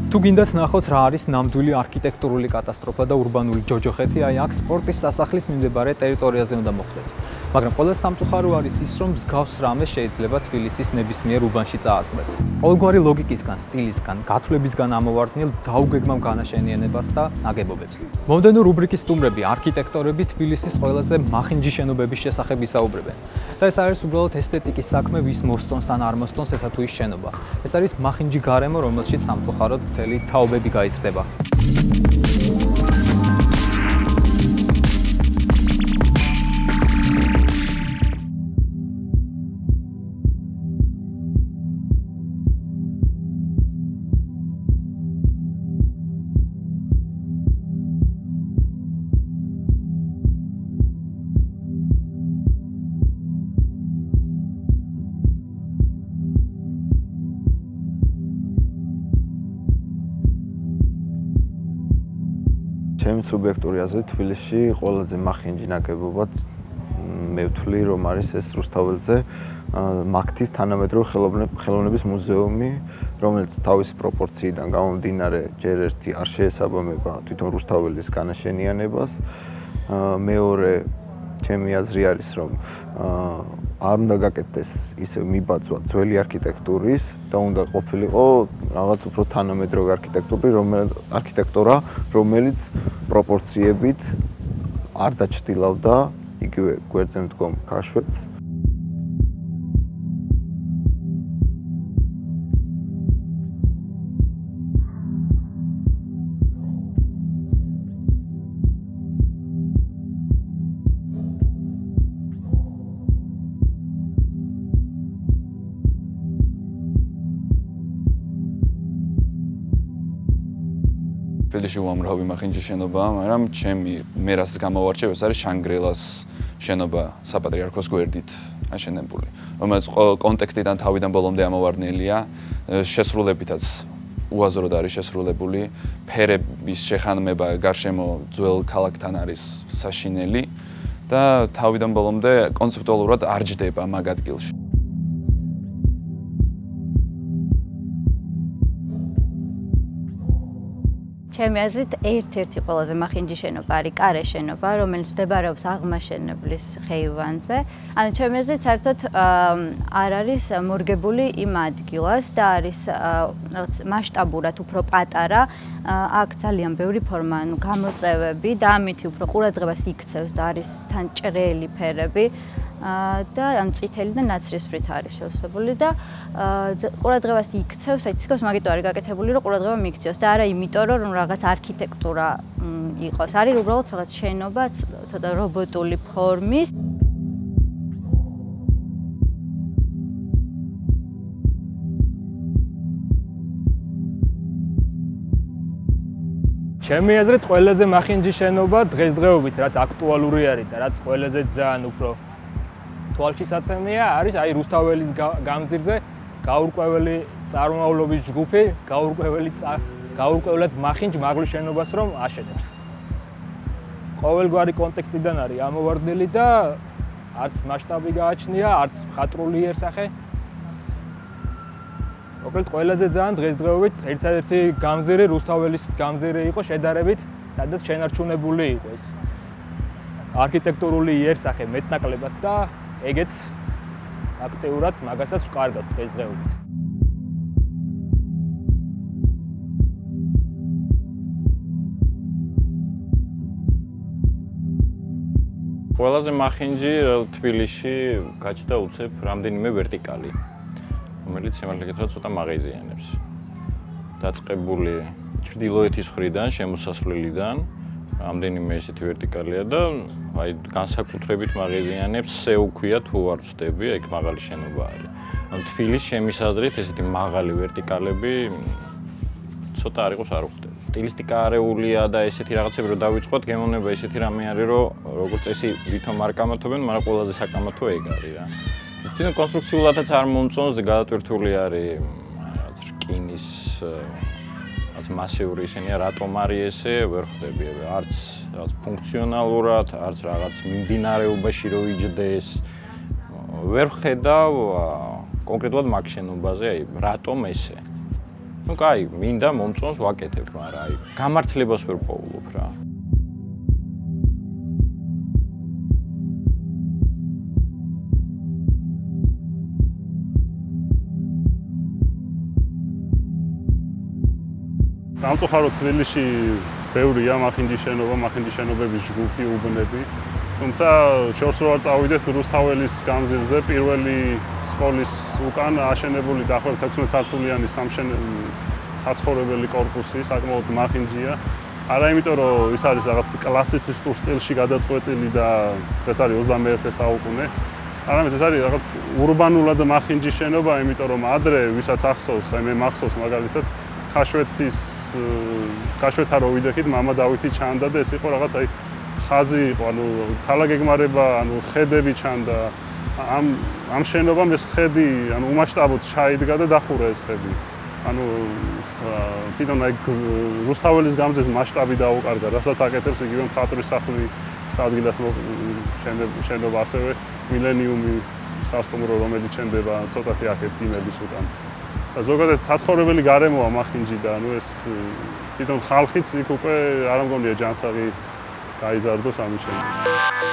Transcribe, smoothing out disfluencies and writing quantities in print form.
თუ გინდათ ნახოთ რა არის ნამდვილი არქიტექტურული კატასტროფა და ურბანული ჯოჯოხეთი, აი აქ სპორტის სასახლის მიმდებარე ტერიტორიაზე უნდა მოხდეს. მაგრამ ყველა სამწუხარო არის ის, რომ მსგავს რამე შეიძლება თბილისის ნებისმიერ უბანში წააწყდეს. ყოველგვარი ლოგიკისგან, სტილისგან, გათვლებისგან ამოვარდნილ დაუგეგმავ განაშენიანებას და ნაგებობებს. მომდენო რუბრიკის სტუმრები, არქიტექტორები თბილისის ყველაზე მახინჯი შენობების შესახებ ისაუბრებენ. და ეს არის უბრალოდ ესთეტიკის საქმე, ვის მოსწონს ან არ მოსწონს ესა თუ ის შენობა. ეს არის მახინჯი გარემო, რომელშიც სამწუხაროდ მთელი თაობები გაიზრდება. ჩემი სუბიექტური აზრით თბილისში ყველაზე მახინჯი ნაგებობა მე ვთვლი რომ არის ეს რუსთაველზე მაგთის თანამედროვე ხელოვნების მუზეუმი, რომელიც თავისი პროპორციიდან გამომდინარე ჯერ ერთი არ შეესაბამება თვითონ რუსთაველის განაშენიანებას. მეორე ჩემი აზრი არის რომ არ უნდა გაკეთდეს ისე მიბაძვა ძველი არქიტექტურის და უნდა ყოფილიყო რაღაც უფრო თანამედროვე არქიტექტურა, რომელიც პროპორციებით არ დაჩრდილავდა იგივე გვერდზე მდგომ ქაშვებს. თბილისში უამრავი მახინჯი შენობაა, მაგრამ მე რას გამოვარჩევ, ეს არის შანგრილას შენობა საპატრიარქოს გვერდით აშენებული, რომელიც კონტექსტიდან თავიდან ბოლომდე ამოვარდნილია, შესრულებითაც უაზროდ არის შესრულებული, ფერების შეხანმება გარშემო ძველ ქალაქთან არის საშინელი და თავიდან ბოლომდე კონცეპტუალურად არ ჯდება მაგ ადგილში. ჩემი აზრით ერთ-ერთი ყველაზე მახინჯი შენობა არის კარე შენობა, რომელიც მდებარეობს აღმაშენებლის ხეივანზე. ანუ ჩემი აზრით საერთოდ არ არის მორგებული იმ ადგილას და არის რაღაც მასშტაბურად უფრო პატარა. აქ ძალიან ბევრი ფორმა, ანუ გამოწევები და ამით უფრო ყურადღებას იქცევს და არის თან ჭრელი ფერები. და ანუ წითელი და ნაცრისფრით არის შევსებული და ყურადღებას იქცევს, აი თითქოს მაგიტო არის გაკეთებული, რომ ყურადღება მიიქცევს და არა იმიტომ, რომ რაღაც არქიტექტურა იყოს. არის უბრალოდ რაღაც შენობა, ცოტა რობოტული ფორმის. ჩემი აზრით ყველაზე მახინჯი შენობა დღესდღეობით, რაც აქტუალური არის და რაც ყველაზე ძალიან უფრო თვალშისაცემია არის აი რუსთაველის გამზირზე გაურკვეველი წარმომავლობის ჯგუფი, გაურკვევლად მახინჯ მაღლის შენობას რომ აშენებს. ყოველგვარი კონტექსტიდან არის ამოვარდნილი და არც მასშტაბი გააჩნია, არც მხატვრული იერსახე. მოკლედ ყველაზე ძალიან დღესდღეობით ერთადერთი გამზირი რუსთაველის გამზირი იყო შედარებით, სადაც შენარჩუნებული იყო ეს არქიტექტურული იერსახე მეტნაკლებად და ეგეც აქტიურად მაგასაც ვკარგავთ დღესდღეობით. ყველაზე მახინჯი თბილისში გაჩნდა უცებ რამდენიმე ვერტიკალი, რომელიც სიმართლე გითხრათ ცოტა მაღიზიანებს. დაწყებული ჩრდილოეთის მხრიდან, შემოსასვლელიდან რამდენიმე ესეთი ვერტიკალია და აი განსაკუთრებით მაღაზიანებს ეუქვია თუ არ ვწდები, ეგ მაღალი შენობა არის. ანუ თბილისში ჩემის აზრით ესეთი მაღალი ვერტიკალები ცოტა არ იყოს არ ვხვდები. სტილისტიკა არეულია და ესეთი რაღაცები რომ დავიწყოთ, გემოვნება ესეთი რამე არის, რომ როგორც წესი ვითომ არ კამათობენ, მაგრამ ყველაზე საკამათო ეგ არის რა. თვითონ კონსტრუქციულადაც არ მომწონს, გადატვირთული არის რაღაც რკინის რაც მასიური ისენია, რატომ არის ესე, ვერ ხვდები, არც რაღაც ფუნქციონალურად, არც რაღაც მიმდინარეობაში რო იჯდეს. ვერ ხედავ კონკრეტულად მაგ შენობაზე, აი, რატომ ესე? Ну, კაი, მინდა მომწონს ვაკეთებ, მაგრამ აი, გამართლებას ვერ პოულობ რა. სამწუხაროდ თბილისში ბევრია მახინჯის შენობა, მახინჯის შენობების ჯგუფი, უბნები. თუმცა შორს რო არ წავიდეთ რუსთაველის გამზირზე, პირველი სკოლის უკან აშენებული დაახლოებით 16 სართულიანი საცხოვრებელი კორპუსი, საკმაოდ მახინჯია. არა იმიტომ რომ ის არის რაღაც კლასიცისტურ სტილში გადაწყვეტილი და ეს არის 21 საუკუნე, არამედ ეს არის რაღაც ურბანულად მახინჯის შენობა, იმიტომ რომ ადრე ვისაც ახსოვს, აი მე მახსოვს მაგალითად ხაშვეთა რო ვიდექით, მამა დავითი ჩანდა და ეს იყო რაღაც აი ხაზი იყო, ანუ ქალაქგეგმარება, ანუ ხედები ჩანდა. ამ შენობამ ეს ხედი, ანუ უმასშტაბოდ ჩაიდგა და დახურა ეს ხედი. ანუ თვითონ აი რუსთაველის გამზის მასშტაბი დაუკარგა, რასაც აკეთებს იგივე მხატვრის სახლი, ადგილას შენობა, ასევე მილენიუმი სასტუმრო, რომელიც შენდება ცოტათი აქეთ იმების უკან. და ზოგადად საცხოვრებელი გარემოა მახინჯი და ანუ ეს თვითონ ხალხიც იქ უკვე არ მგონია ჯანსაღი გაიზარდოს ამის შემდეგ.